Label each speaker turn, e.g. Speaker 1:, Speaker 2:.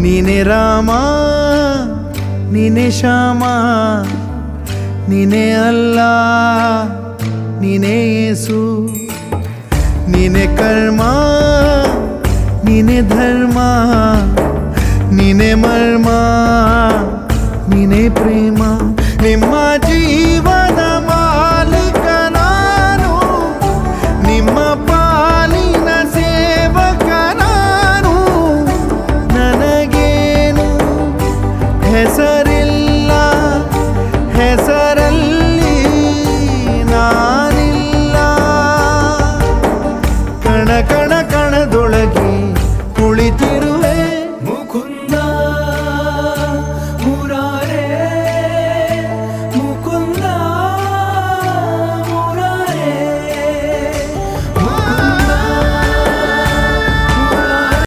Speaker 1: ನೀನೆ ರಾಮ ನೀನೆ ಶ್ಯಾಮ ನೀನೆ ಅಲ್ಲ ನೀನೆ ಯೇಸು ನೀನೆ ಕರ್ಮ ನೀನೆ ಧರ್ಮ ನೀನೆ ಮರ್ಮ ನೀನೆ ಪ್ರೇಮ ನಿಮ್ಮ ಜೀವ